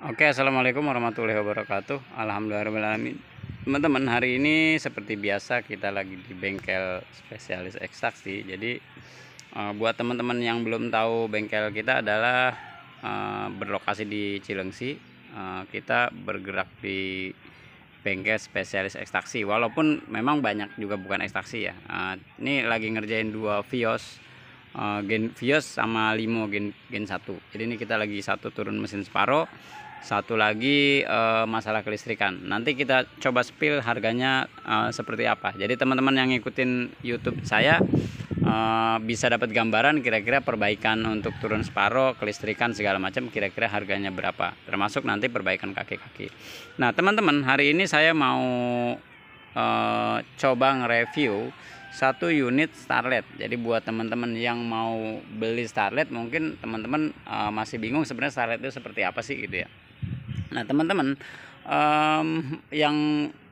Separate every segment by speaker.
Speaker 1: Oke, assalamualaikum warahmatullahi wabarakatuh. Alhamdulillahirobbilalamin. Teman-teman, hari ini seperti biasa kita lagi di bengkel spesialis ekstraksi. Jadi buat teman-teman yang belum tahu, bengkel kita adalah berlokasi di Cilengsi. Kita bergerak di bengkel spesialis ekstraksi. Walaupun memang banyak juga bukan ekstraksi ya. Ini lagi ngerjain dua Vios. Gen Vios sama Limo Gen 1. Jadi ini kita lagi satu turun mesin separo, satu lagi masalah kelistrikan. Nanti kita coba spill harganya seperti apa. Jadi teman-teman yang ngikutin YouTube saya bisa dapat gambaran kira-kira perbaikan untuk turun separo, kelistrikan segala macam, kira-kira harganya berapa. Termasuk nanti perbaikan kaki-kaki. Nah teman-teman, hari ini saya mau coba nge-review satu unit Starlet. Jadi buat teman-teman yang mau beli Starlet, mungkin teman-teman masih bingung sebenarnya Starlet itu seperti apa sih gitu ya. Nah teman-teman, yang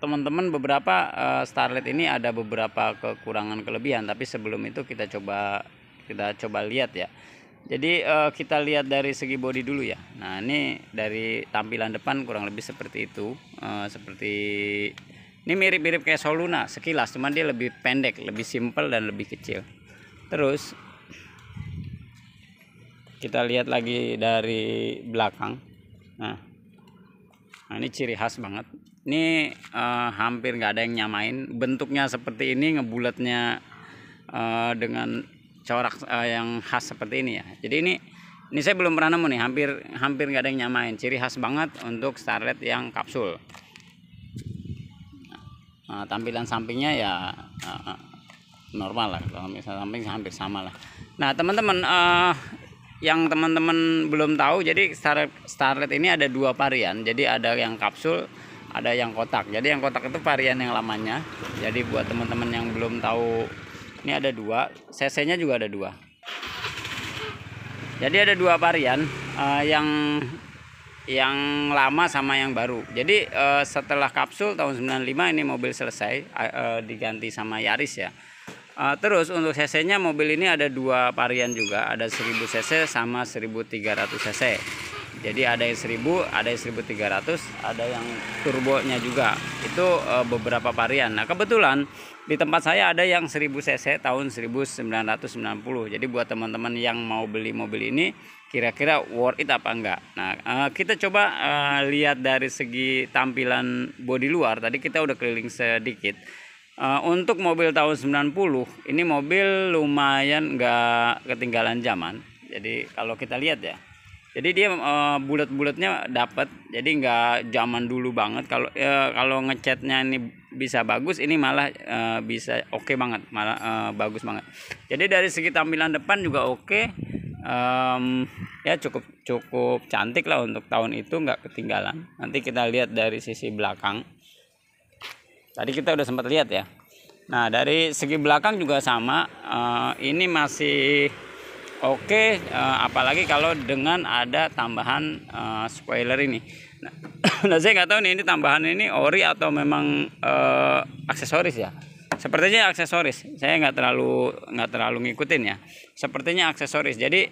Speaker 1: teman-teman beberapa Starlet ini ada beberapa kekurangan kelebihan, tapi sebelum itu kita coba lihat ya. Jadi kita lihat dari segi bodi dulu ya. Nah ini dari tampilan depan kurang lebih seperti itu, ini mirip-mirip kayak Soluna sekilas, cuman dia lebih pendek, lebih simpel dan lebih kecil. Terus kita lihat lagi dari belakang. Nah ini ciri khas banget. Ini hampir nggak ada yang nyamain. Bentuknya seperti ini, ngebulatnya dengan corak yang khas seperti ini ya. Jadi ini saya belum pernah nemu nih, hampir nggak ada yang nyamain. Ciri khas banget untuk Starlet yang kapsul. Tampilan sampingnya ya normal lah, kalau misalnya samping hampir sama lah. Nah teman-teman, yang teman-teman belum tahu, jadi Starlet ini ada dua varian. Jadi ada yang kapsul, ada yang kotak. Jadi yang kotak itu varian yang lamanya. Jadi buat teman-teman yang belum tahu, ini ada dua, cc nya juga ada dua. Jadi ada dua varian, yang lama sama yang baru. Jadi setelah kapsul tahun 95 ini mobil selesai, diganti sama Yaris ya. Terus untuk cc nya mobil ini ada dua varian juga, ada 1000 cc sama 1300 cc. Jadi ada yang 1000, ada yang 1300, ada yang turbonya juga. Itu beberapa varian. Nah kebetulan di tempat saya ada yang 1000 cc tahun 1990. Jadi buat teman-teman yang mau beli mobil ini, kira-kira worth it apa enggak. Nah kita coba lihat dari segi tampilan bodi luar. Tadi kita udah keliling sedikit. Untuk mobil tahun 90 ini mobil lumayan nggak ketinggalan zaman. Jadi kalau kita lihat ya, jadi dia bulat-bulatnya dapat, jadi nggak zaman dulu banget. Kalau ngecatnya ini bisa bagus, ini malah bisa oke banget, malah bagus banget. Jadi dari segi tampilan depan juga oke. Ya cukup cantik lah untuk tahun itu, nggak ketinggalan. Nanti kita lihat dari sisi belakang. Tadi kita udah sempat lihat ya. Nah dari segi belakang juga sama, ini masih oke, apalagi kalau dengan ada tambahan spoiler ini. Nah saya nggak tahu nih ini tambahan ini ori atau memang aksesoris ya. Sepertinya aksesoris. Saya nggak terlalu ngikutin ya. Sepertinya aksesoris. Jadi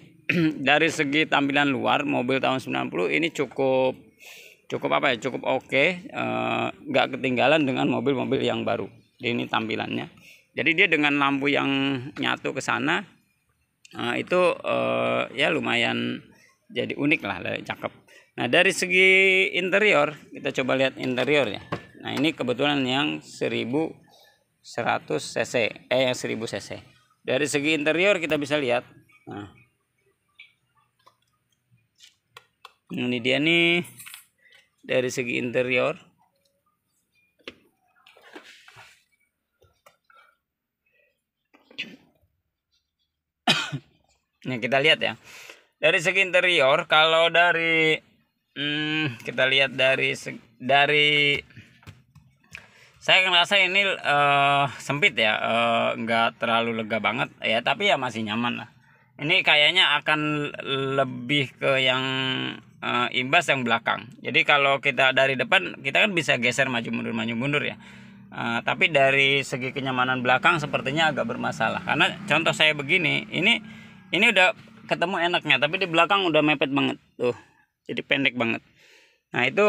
Speaker 1: dari segi tampilan luar mobil tahun 90 ini cukup apa ya? Cukup oke. Nggak ketinggalan dengan mobil-mobil yang baru. Ini tampilannya. Jadi dia dengan lampu yang nyatu ke sana, itu ya lumayan jadi unik lah, cakep. Nah dari segi interior kita coba lihat interiornya. Nah ini kebetulan yang 1100 cc, yang 1000 cc. Dari segi interior kita bisa lihat. Nah ini dia nih dari segi interior. Nih kita lihat ya. Dari segi interior, kalau dari kita lihat dari saya ngerasa ini sempit ya, nggak terlalu lega banget ya, tapi ya masih nyaman lah. Ini kayaknya akan lebih ke yang imbas yang belakang. Jadi kalau kita dari depan, kita kan bisa geser maju mundur ya. Tapi dari segi kenyamanan belakang sepertinya agak bermasalah. Karena contoh saya begini, ini udah ketemu enaknya, tapi di belakang udah mepet banget tuh, jadi pendek banget. Nah itu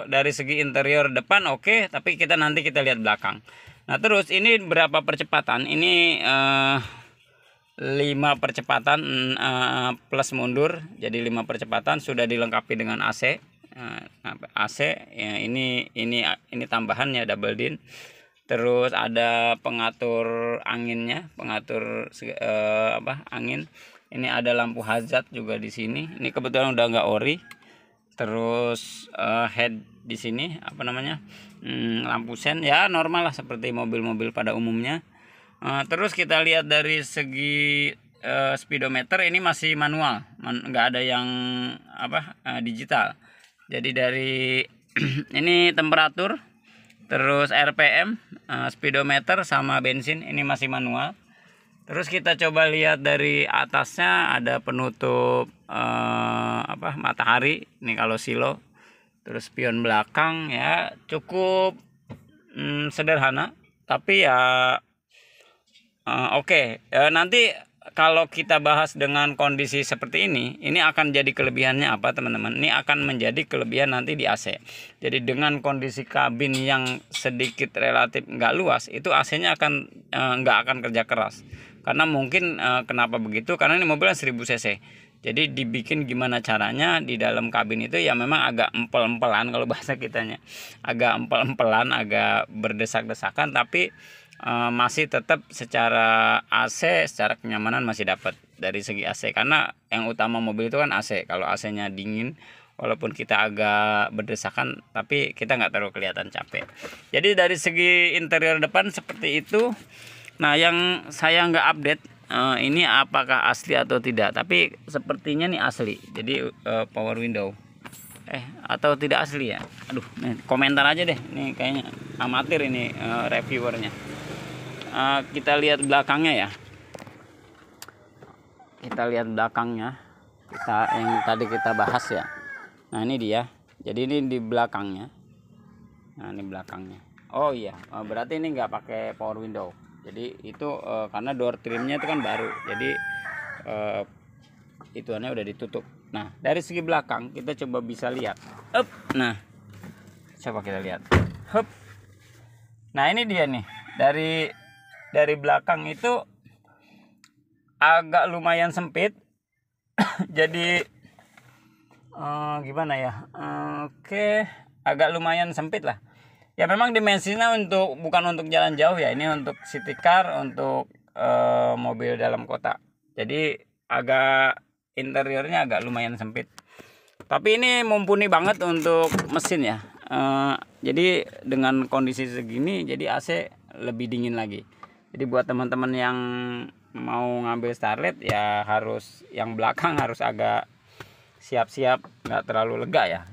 Speaker 1: dari segi interior depan oke, tapi nanti kita lihat belakang. Nah terus ini berapa percepatan? Ini 5 percepatan plus mundur, jadi 5 percepatan, sudah dilengkapi dengan AC. AC ya, ini tambahannya double din. Terus ada pengatur anginnya, pengatur angin. Ini ada lampu hazard juga di sini. Ini kebetulan udah nggak ori. Terus head di sini lampu sen ya normal lah seperti mobil-mobil pada umumnya. Terus kita lihat dari segi speedometer, ini masih manual, nggak ada yang digital. Jadi dari ini temperatur, terus RPM, speedometer sama bensin ini masih manual. Terus kita coba lihat dari atasnya, ada penutup matahari ini kalau silo. Terus spion belakang ya cukup sederhana, tapi ya oke. Nanti kalau kita bahas dengan kondisi seperti ini akan jadi kelebihannya apa teman-teman? Ini akan menjadi kelebihan nanti di AC. Jadi dengan kondisi kabin yang sedikit relatif nggak luas, itu AC-nya akan nggak akan kerja keras. Karena mungkin kenapa begitu? Karena ini mobilnya 1000 cc. Jadi dibikin gimana caranya di dalam kabin itu ya memang agak empel-empelan kalau bahasa kitanya. Agak empel-empelan, agak berdesak-desakan, tapi masih tetap secara AC, secara kenyamanan masih dapat dari segi AC. Karena yang utama mobil itu kan AC. Kalau AC-nya dingin, walaupun kita agak berdesakan, tapi kita nggak terlalu kelihatan capek. Jadi dari segi interior depan seperti itu. Nah yang saya nggak update ini apakah asli atau tidak, tapi sepertinya nih asli. Jadi power window atau tidak asli ya, aduh nih, komentar aja deh, ini kayaknya amatir ini reviewernya. Kita lihat belakangnya ya, yang tadi kita bahas ya. Nah ini dia, jadi ini di belakangnya. Nah ini belakangnya, oh iya, berarti ini nggak pakai power window. Jadi itu karena door trimnya itu kan baru, jadi ituannya udah ditutup. Nah dari segi belakang kita coba bisa lihat. Nah coba kita lihat. Nah ini dia nih, dari belakang itu agak lumayan sempit. Jadi gimana ya, oke, agak lumayan sempit lah. Ya memang dimensinya bukan untuk jalan jauh ya, ini untuk city car, untuk mobil dalam kota. Jadi interiornya agak lumayan sempit. Tapi ini mumpuni banget untuk mesin ya. Jadi dengan kondisi segini, jadi AC lebih dingin lagi. Jadi buat teman-teman yang mau ngambil Starlet ya harus yang belakang harus agak siap-siap, nggak terlalu lega ya,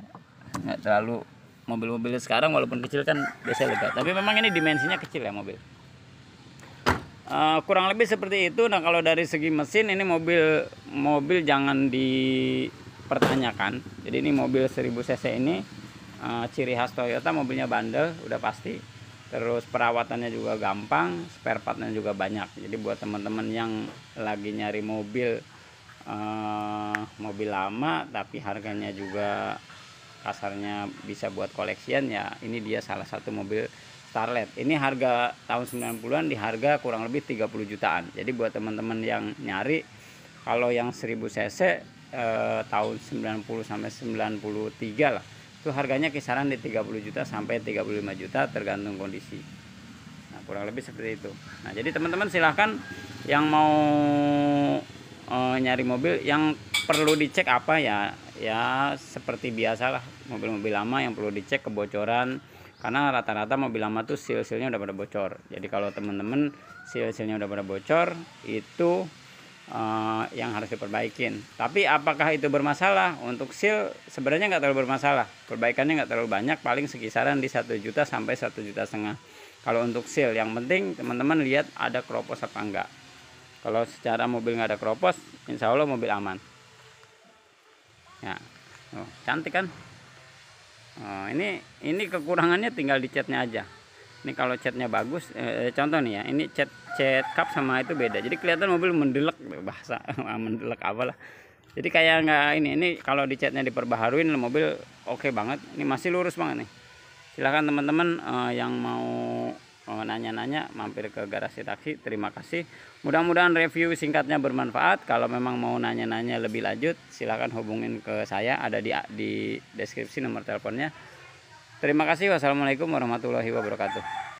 Speaker 1: nggak terlalu. Mobil-mobil sekarang walaupun kecil kan biasa lega, tapi memang ini dimensinya kecil ya mobil. Kurang lebih seperti itu. Nah kalau dari segi mesin ini mobil jangan dipertanyakan. Jadi ini mobil 1000 cc ini ciri khas Toyota, mobilnya bandel udah pasti. Terus perawatannya juga gampang, spare partnya juga banyak. Jadi buat teman-teman yang lagi nyari mobil lama tapi harganya juga kasarnya bisa buat koleksian ya, ini dia salah satu mobil Starlet. Ini harga tahun 90-an di harga kurang lebih 30 jutaan. Jadi buat teman-teman yang nyari, kalau yang 1000 cc tahun 90 sampai 93 lah, itu harganya kisaran di 30 juta sampai 35 juta tergantung kondisi. Nah kurang lebih seperti itu. Nah jadi teman-teman silahkan yang mau nyari mobil, yang perlu dicek apa ya seperti biasalah mobil-mobil lama yang perlu dicek kebocoran, karena rata-rata mobil lama tuh seal-sealnya udah pada bocor. Jadi kalau teman-teman seal-sealnya udah pada bocor, itu yang harus diperbaikin. Tapi apakah itu bermasalah? Untuk seal sebenarnya nggak terlalu bermasalah, perbaikannya nggak terlalu banyak, paling sekisaran di 1 juta sampai 1,5 juta. Kalau untuk seal, yang penting teman-teman lihat ada keropos apa enggak. Kalau secara mobil nggak ada keropos, insya Allah mobil aman ya. Cantik kan. Ini kekurangannya tinggal di catnya aja. Ini kalau catnya bagus, contoh nih ya, ini cat cup sama itu beda, jadi kelihatan mobil mendelek, bahasa mendelek apalah. Jadi kayak nggak ini kalau di catnya diperbaharuin mobil oke banget. Ini masih lurus banget nih. Silahkan teman-teman yang mau nanya-nanya mampir ke garasi taksi. Terima kasih. Mudah-mudahan review singkatnya bermanfaat. Kalau memang mau nanya-nanya lebih lanjut, silahkan hubungin ke saya. Ada di deskripsi nomor teleponnya. Terima kasih. Wassalamualaikum warahmatullahi wabarakatuh.